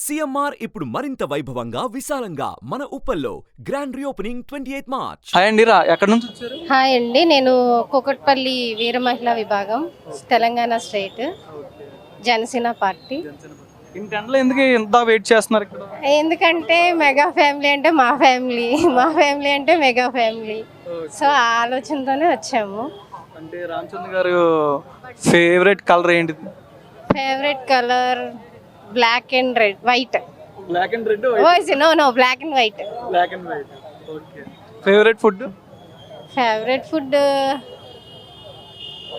CMR ఇప్పుడు మరింత వైభవంగా విశాలంగా మన ఉప్పల్లో గ్రాండ్ రీఓపెనింగ్ 28 మార్చ్. హాయ్ అండి, ఎక్కడి నుంచి వచ్చారు? హాయ్ అండి, నేను కూకట్పల్లి వీర మహిళా విభాగం, తెలంగాణ స్టేట్, జనసేన పార్టీ. ఇంటెంట్లో ఎందుకు ఇంత వెయిట్ చేస్తున్నారు ఇక్కడ? ఎందుకంటే మెగా ఫ్యామిలీ అంటే మా ఫ్యామిలీ, మా ఫ్యామిలీ అంటే మెగా ఫ్యామిలీ. సో ఆ ఆలోచనతోనే వచ్చాము. అంటే రామచంద్ర గారు ఫేవరెట్ కలర్ ఏంటి? Favourite colour black and red, white. Black and red? No black and white. Black and white. Okay. Favourite food? Favourite food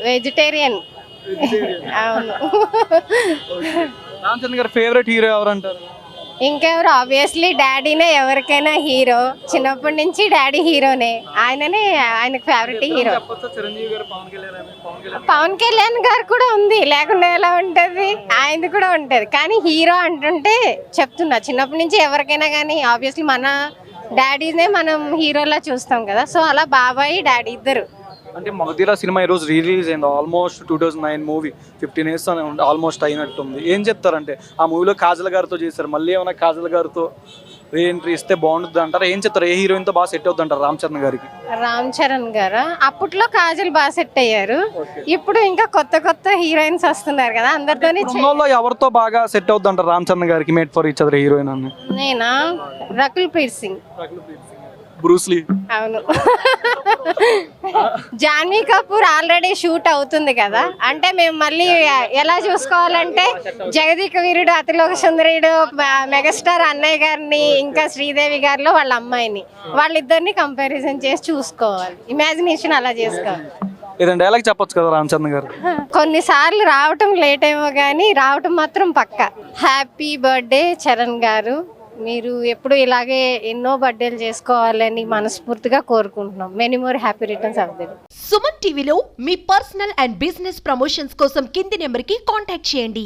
vegetarian. అవును. రామచంద్ర గారు ఫేవరెట్ హీరో ఎవరు అంటారు? ఇంకెవరు, ఆబ్వియస్లీ డాడీనే ఎవరికైనా హీరో. చిన్నప్పటి నుంచి డాడీ హీరోనే, ఆయనకు ఫేవరెట్ హీరో. చిరంజీవి గారు, పవన్ కళ్యాణ్ గారు కూడా ఉంది, లేకుండా ఎలా ఉంటది, ఆయనది కూడా ఉంటది. కానీ హీరో అంటుంటే చెప్తున్నా, చిన్నప్పటి నుంచి ఎవరికైనా కానీ ఆబ్వియస్లీ మన డాడీనే మనం హీరోలా చూస్తాం కదా. సో అలా బాబాయ్ డాడీ ఇద్దరు. అంటే మగధీర సినిమా ఈరోజు రిలీజ్ అయింది. ఆల్మోస్ట్ 2009 మూవీ, 15 years ఆల్మోస్ట్ అయినట్టుంది. ఏం చెప్తారంటే ఆ మూవీలో కాజల్ గారితో చేశారు, మళ్ళీ ఏమైనా కాజల్ గారితో రీఎంట్రీ ఇస్తే బాగుంటుంది అంటారు. ఏం చెప్తారు, ఏ హీరోయిన్తో బాగా సెట్ అవుతుంది అంటారు రామ్ గారికి? రామ్ చరణ్ గారు అప్పట్లో కాజల్ బాగా సెట్ అయ్యారు. ఇప్పుడు ఇంకా కొత్త కొత్త హీరోయిన్స్ వస్తున్నారు కదా, అందరితో ఎవరితో బాగా సెట్ అవుతుంది అంటారు రామ్ గారికి? Made for each other heroine అని నేనా, రకుల్ ప్రీత్ సింగ్. బ్రూస్లీ. అవును. జాన్వీ కపూర్ ఆల్రెడీ షూట్ అవుతుంది కదా, అంటే మేము మళ్ళీ ఎలా చూసుకోవాలంటే జగదీక వీరుడు, అతిలోక సుందరుడు, మెగాస్టార్ అన్నయ్య గారిని, ఇంకా శ్రీదేవి గారిలో వాళ్ళ అమ్మాయిని, వాళ్ళిద్దరిని కంపారిజన్ చేసి చూసుకోవాలి. ఇమాజినేషన్ అలా చేసుకోవాలి. ఏదంటే డైలాగ్ చెప్పొచ్చు కదా రామచంద్ర గారు? కొన్నిసార్లు రావటం లేట్ ఏమో కానీ రావటం మాత్రం పక్కా. హ్యాపీ బర్త్డే చరణ్ గారు, మీరు ఎప్పుడు ఇలాగే ఎన్నో బర్త్డేలు చేసుకోవాలని మనస్ఫూర్తిగా కోరుకుంటున్నాం. Many more happy returns of the day. Suman టీవీలో మీ పర్సనల్ అండ్ బిజినెస్ ప్రమోషన్స్ కోసం కింది నెంబర్కి కాంటాక్ట్ చేయండి.